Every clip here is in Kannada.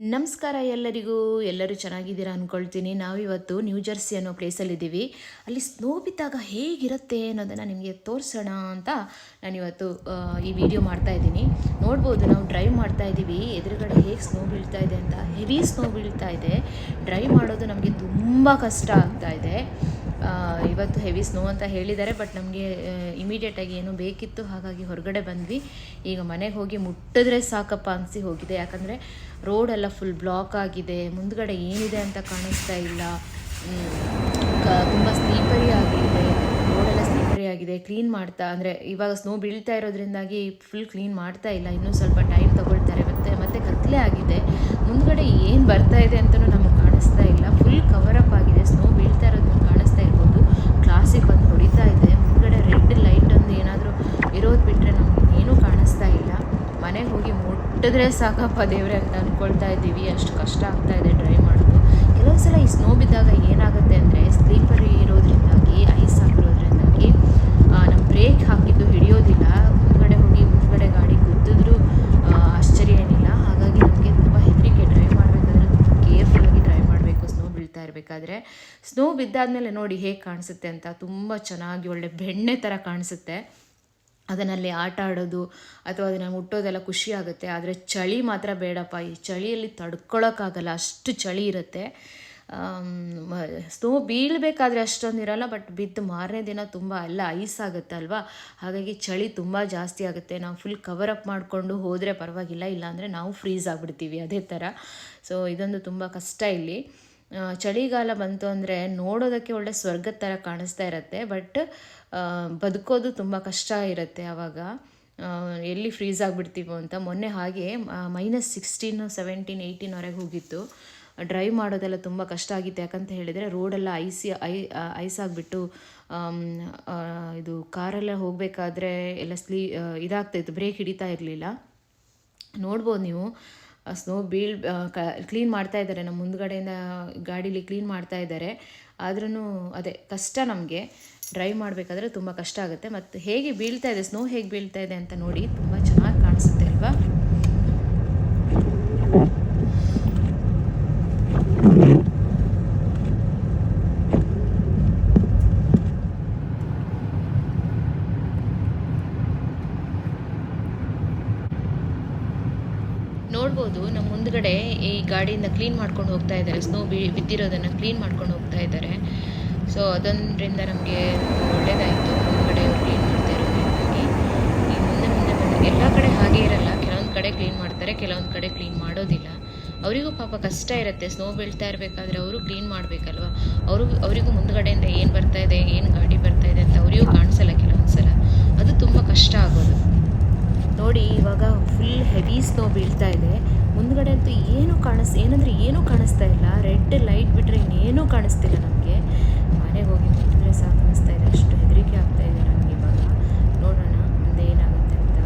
ನಮಸ್ಕಾರ ಎಲ್ಲರಿಗೂ. ಎಲ್ಲರೂ ಚೆನ್ನಾಗಿದ್ದೀರಾ ಅಂದ್ಕೊಳ್ತೀನಿ. ನಾವಿವತ್ತು ನ್ಯೂ ಜೆರ್ಸಿ ಅನ್ನೋ ಪ್ಲೇಸಲ್ಲಿದ್ದೀವಿ. ಅಲ್ಲಿ ಸ್ನೋ ಬಿದ್ದಾಗ ಹೇಗಿರುತ್ತೆ ಅನ್ನೋದನ್ನು ನಿಮಗೆ ತೋರಿಸೋಣ ಅಂತ ನಾನಿವತ್ತು ಈ ವಿಡಿಯೋ ಮಾಡ್ತಾಯಿದ್ದೀನಿ. ನೋಡ್ಬೋದು, ನಾವು ಡ್ರೈವ್ ಮಾಡ್ತಾಯಿದ್ದೀವಿ, ಎದುರುಗಡೆ ಹೇಗೆ ಸ್ನೋ ಬೀಳ್ತಾ ಇದೆ ಅಂತ. ಹೆವಿ ಸ್ನೋ ಬೀಳ್ತಾ ಇದೆ. ಡ್ರೈವ್ ಮಾಡೋದು ನಮಗೆ ತುಂಬ ಕಷ್ಟ ಆಗ್ತಾಯಿದೆ. ಇವತ್ತು ಹೆವಿ ಸ್ನೋ ಅಂತ ಹೇಳಿದ್ದಾರೆ, ಬಟ್ ನಮಗೆ ಇಮಿಡಿಯೇಟಾಗಿ ಏನೋ ಬೇಕಿತ್ತು, ಹಾಗಾಗಿ ಹೊರಗಡೆ ಬಂದ್ವಿ. ಈಗ ಮನೆಗೆ ಹೋಗಿ ಮುಟ್ಟಿದ್ರೆ ಸಾಕಪ್ಪ ಅನಿಸಿ ಹೋಗಿದೆ. ಯಾಕಂದರೆ ರೋಡೆಲ್ಲ ಫುಲ್ ಬ್ಲಾಕ್ ಆಗಿದೆ, ಮುಂದ್ಗಡೆ ಏನಿದೆ ಅಂತ ಕಾಣಿಸ್ತಾ ಇಲ್ಲ. ತುಂಬ ಸ್ಲೀಪರಿ ಆಗಿದೆ, ರೋಡೆಲ್ಲ ಸ್ಲೀಪರಿ ಆಗಿದೆ. ಕ್ಲೀನ್ ಮಾಡ್ತಾ ಅಂದರೆ ಇವಾಗ ಸ್ನೋ ಬೀಳ್ತಾ ಇರೋದ್ರಿಂದಾಗಿ ಫುಲ್ ಕ್ಲೀನ್ ಮಾಡ್ತಾ ಇಲ್ಲ, ಇನ್ನೂ ಸ್ವಲ್ಪ ಟೈಮ್ ತೊಗೊಳ್ತಾರೆ. ಮತ್ತೆ ಕತ್ತಲೆ ಆಗಿದೆ, ಮುಂದ್ಗಡೆ ಏನು ಬರ್ತಾ ಇದೆ ಅಂತಲೂ ನಮಗೆ ಕಾಣಿಸ್ತಾ ಇಲ್ಲ. ಫುಲ್ ಕವರಪ್ ಆಗಿದೆ, ಸ್ನೋ ಬೀಳ್ತಾ ಇರೋದು ಕಾಣಿಸ್ತಾ ಇರ್ಬೋದು. ಕ್ಲಾಸಿಗೆ ಬಂದು ಹೊಡಿತಾ ಇದೆ, ಮುಂದ್ಗಡೆ ರೆಡ್ ಲೈಟ್ ಒಂದು ಏನಾದರೂ ಇರೋದು ಬಿಟ್ಟರೆ ನಮಗೆ ಏನೂ ಕಾಣಿಸ್ತಾ ಇಲ್ಲ. ಮನೆಗೆ ಹೋಗಿ ಮುಟ್ಟಿದ್ರೆ ಸಾಕಪ್ಪ ದೇವರೇ ಅಂತ ಅಂದ್ಕೊಳ್ತಾ ಇದ್ದೀವಿ. ಅಷ್ಟು ಕಷ್ಟ ಆಗ್ತಾ ಇದೆ ಡ್ರೈವ್ ಮಾಡೋದು. ಕೆಲವು ಸಲ ಈ ಸ್ನೋ ಬಿದ್ದಾಗ ಏನಾಗುತ್ತೆ ಅಂದರೆ, ಸ್ಲೀಪರಿ ಇರೋದ್ರಿಂದಾಗಿ, ಐಸ್ ಆಗಿರೋದ್ರಿಂದಾಗಿ ನಮ್ಮ ಬ್ರೇಕ್ ಹಾಕಿದ್ದು ಹಿಡಿಯೋದಿಲ್ಲ. ಮುಂದ್ಗಡೆ ಗಾಡಿ ಗುದ್ದಿದ್ರೂ ಆಶ್ಚರ್ಯ ಏನಿಲ್ಲ. ಹಾಗಾಗಿ ನಮಗೆ ತುಂಬ ಹೆದರಿಕೆ. ಡ್ರೈವ್ ಮಾಡಬೇಕಾದ್ರೆ ತುಂಬ ಕೇರ್ಫುಲ್ಲಾಗಿ ಡ್ರೈವ್ ಮಾಡಬೇಕು ಸ್ನೋ ಬೀಳ್ತಾ ಇರಬೇಕಾದ್ರೆ. ಸ್ನೋ ಬಿದ್ದಾದಮೇಲೆ ನೋಡಿ ಹೇಗೆ ಕಾಣಿಸುತ್ತೆ ಅಂತ, ತುಂಬ ಚೆನ್ನಾಗಿ ಒಳ್ಳೆ ಬೆಣ್ಣೆ ಥರ ಕಾಣಿಸುತ್ತೆ. ಅದನ್ನಲ್ಲಿ ಆಟ ಆಡೋದು ಅಥವಾ ಅದನ್ನು ಮುಟ್ಟೋದೆಲ್ಲ ಖುಷಿ ಆಗುತ್ತೆ. ಆದರೆ ಚಳಿ ಮಾತ್ರ ಬೇಡಪ್ಪ, ಈ ಚಳಿಯಲ್ಲಿ ತಡ್ಕೊಳಕ್ಕಾಗಲ್ಲ, ಅಷ್ಟು ಚಳಿ ಇರುತ್ತೆ. ಸ್ನೋ ಬೀಳಬೇಕಾದ್ರೆ ಅಷ್ಟೊಂದು ಇರೋಲ್ಲ, ಬಟ್ ಬಿದ್ದು ಮಾರನೇ ದಿನ ತುಂಬ ಎಲ್ಲ ಐಸ್ ಆಗುತ್ತೆ ಅಲ್ವಾ. ಹಾಗಾಗಿ ಚಳಿ ತುಂಬ ಜಾಸ್ತಿ ಆಗುತ್ತೆ. ನಾವು ಫುಲ್ ಕವರಪ್ ಮಾಡಿಕೊಂಡು ಹೋದರೆ ಪರವಾಗಿಲ್ಲ, ಇಲ್ಲಾಂದರೆ ನಾವು ಫ್ರೀಸ್ ಆಗಿಬಿಡ್ತೀವಿ ಅದೇ ಥರ. ಸೊ ಇದೊಂದು ತುಂಬ ಕಷ್ಟ ಇಲ್ಲಿ. ಚಳಿಗಾಲ ಬಂತು ಅಂದರೆ ನೋಡೋದಕ್ಕೆ ಒಳ್ಳೆ ಸ್ವರ್ಗದ ಥರ ಕಾಣಿಸ್ತಾ ಇರುತ್ತೆ, ಬಟ್ ಬದುಕೋದು ತುಂಬ ಕಷ್ಟ ಇರುತ್ತೆ ಆವಾಗ. ಎಲ್ಲಿ ಫ್ರೀಸ್ ಆಗಿಬಿಡ್ತೀವೋ ಅಂತ. ಮೊನ್ನೆ ಹಾಗೆ -16, 17, 18ವರೆಗೆ ಹೋಗಿತ್ತು. ಡ್ರೈವ್ ಮಾಡೋದೆಲ್ಲ ತುಂಬ ಕಷ್ಟ ಆಗಿತ್ತು. ಯಾಕಂತ ಹೇಳಿದರೆ ರೋಡೆಲ್ಲ ಐಸ್ ಆಗಿಬಿಟ್ಟು ಇದು ಕಾರೆಲ್ಲ ಹೋಗಬೇಕಾದ್ರೆ ಎಲ್ಲ ಇದಾಗ್ತಾಯಿತ್ತು, ಬ್ರೇಕ್ ಹಿಡಿತಾ ಇರಲಿಲ್ಲ. ನೋಡ್ಬೋದು ನೀವು, ಸ್ನೋ ಕ್ಲೀನ್ ಮಾಡ್ತಾ ಇದ್ದಾರೆ, ನಮ್ಮ ಮುಂದ್ಗಡೆಯಿಂದ ಗಾಡೀಲಿ ಕ್ಲೀನ್ ಮಾಡ್ತಾ ಇದ್ದಾರೆ. ಆದ್ರೂ ಅದೇ ಕಷ್ಟ, ನಮಗೆ ಡ್ರೈವ್ ಮಾಡಬೇಕಾದ್ರೆ ತುಂಬ ಕಷ್ಟ ಆಗುತ್ತೆ. ಮತ್ತು ಹೇಗೆ ಬೀಳ್ತಾ ಇದೆ, ಸ್ನೋ ಹೇಗೆ ಬೀಳ್ತಾ ಇದೆ ಅಂತ ನೋಡಿ, ತುಂಬ ಚೆನ್ನಾಗಿ ಕಾಣಿಸುತ್ತೆ ಅಲ್ವಾ. ನೋಡ್ಬೋದು, ನಮ್ಮ ಮುಂದ್ಗಡೆ ಈ ಗಾಡಿಯಿಂದ ಕ್ಲೀನ್ ಮಾಡ್ಕೊಂಡು ಹೋಗ್ತಾ ಇದ್ದಾರೆ. ಸ್ನೋ ಬಿದ್ದಿರೋದನ್ನು ಕ್ಲೀನ್ ಮಾಡ್ಕೊಂಡು ಹೋಗ್ತಾ ಇದ್ದಾರೆ. ಸೊ ಅದೊಂದರಿಂದ ನಮಗೆ ಒಳ್ಳೆಯದಾಯಿತು, ಮುಂದ್ಗಡೆ ಕ್ಲೀನ್ ಮಾಡ್ತಾ ಇರೋದ್ರಿಂದಾಗಿ. ಈ ಮುಂದೆ ಬಂದರೆ ಎಲ್ಲ ಕಡೆ ಹಾಗೆ ಇರಲ್ಲ, ಕೆಲವೊಂದು ಕಡೆ ಕ್ಲೀನ್ ಮಾಡ್ತಾರೆ, ಕೆಲವೊಂದು ಕಡೆ ಕ್ಲೀನ್ ಮಾಡೋದಿಲ್ಲ. ಅವರಿಗೂ ಪಾಪ ಕಷ್ಟ ಇರುತ್ತೆ, ಸ್ನೋ ಬೀಳ್ತಾ ಇರಬೇಕಾದ್ರೆ ಅವರು ಕ್ಲೀನ್ ಮಾಡಬೇಕಲ್ವ. ಅವರಿಗೂ ಮುಂದ್ಗಡೆಯಿಂದ ಏನು ಬರ್ತಾ ಇದೆ, ಏನು ಗಾಡಿ ಬರ್ತಾ ಇದೆ ಅಂತ ಅವರಿಗೂ ಕಾಣಿಸಲ್ಲ ಕೆಲವೊಂದು ಸಲ. ಅದು ತುಂಬ ಕಷ್ಟ ಆಗೋದು. ನೋಡಿ, ಇವಾಗ ಫುಲ್ ಹೆವಿ ಸ್ನೋ ಬೀಳ್ತಾ ಇದೆ. ಮುಂದ್ಗಡೆ ಅಂತೂ ಏನೂ ಕಾಣಿಸ್ತಾ ಇಲ್ಲ. ರೆಡ್ ಲೈಟ್ ಬಿಟ್ಟರೆ ಇನ್ನೇನೂ ಕಾಣಿಸ್ತಿಲ್ಲ ನಮಗೆ. ಮನೆಗೆ ಹೋಗಿ ಮುಟ್ಟಿದ್ರೆ ಸಾಕು ಅನ್ನಿಸ್ತಾ ಇದೆ, ಅಷ್ಟು ಹೆದರಿಕೆ ಆಗ್ತಾ ಇದೆ ನನಗೆ ಇವಾಗ. ನೋಡೋಣ ಮುಂದೆ ಏನಾಗುತ್ತೆ ಅಂತ.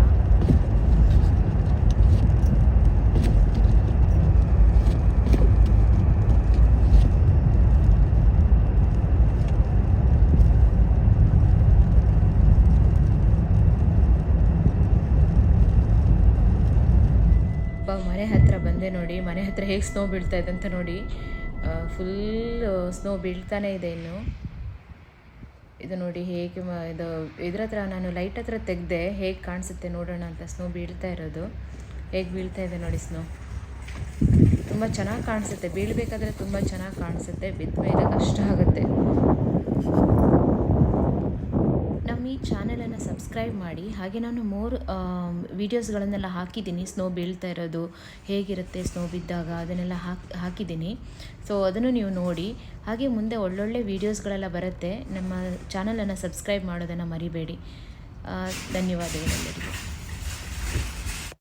ಮನೆ ಹತ್ರ ಬಂದೆ ನೋಡಿ, ಮನೆ ಹತ್ರ ಹೇಗೆ ಸ್ನೋ ಬೀಳ್ತಾ ಇದೆ ಅಂತ ನೋಡಿ. ಫುಲ್ ಸ್ನೋ ಬೀಳ್ತಾನೆ ಇದೆ ಇನ್ನು. ಇದು ನೋಡಿ ಹೇಗೆ ಇದ್ರ ಹತ್ರ ನಾನು ಲೈಟ್ ಹತ್ರ ತೆಗೆದೆ, ಹೇಗೆ ಕಾಣಿಸುತ್ತೆ ನೋಡೋಣ ಅಂತ. ಸ್ನೋ ಬೀಳ್ತಾ ಇರೋದು ಹೇಗೆ ಬೀಳ್ತಾ ಇದೆ ನೋಡಿ. ಸ್ನೋ ತುಂಬ ಚೆನ್ನಾಗಿ ಕಾಣಿಸುತ್ತೆ, ಬೀಳಬೇಕಾದ್ರೆ ತುಂಬ ಚೆನ್ನಾಗಿ ಕಾಣಿಸುತ್ತೆ, ಬಿದ್ದ ಮೇಲೆ ಕಷ್ಟ ಆಗುತ್ತೆ. ನಮ್ಮ ಈ ಚಾನಲನ್ನು ಸಬ್ಸ್ಕ್ರೈಬ್ ಮಾಡಿ. ಹಾಗೆ ನಾನು ವೀಡಿಯೋಸ್ಗಳನ್ನೆಲ್ಲ ಹಾಕಿದ್ದೀನಿ, ಸ್ನೋ ಬೀಳ್ತಾ ಇರೋದು ಹೇಗಿರುತ್ತೆ ಸ್ನೋ ಬಿದ್ದಾಗ ಅದನ್ನೆಲ್ಲ ಹಾಕಿದ್ದೀನಿ. ಸೊ ಅದನ್ನು ನೀವು ನೋಡಿ. ಹಾಗೆ ಮುಂದೆ ಒಳ್ಳೊಳ್ಳೆ ವೀಡಿಯೋಸ್ಗಳೆಲ್ಲ ಬರುತ್ತೆ. ನಮ್ಮ ಚಾನಲನ್ನು ಸಬ್ಸ್ಕ್ರೈಬ್ ಮಾಡೋದನ್ನು ಮರಿಬೇಡಿ. ಧನ್ಯವಾದಗಳು ಎಲ್ಲರಿಗೂ.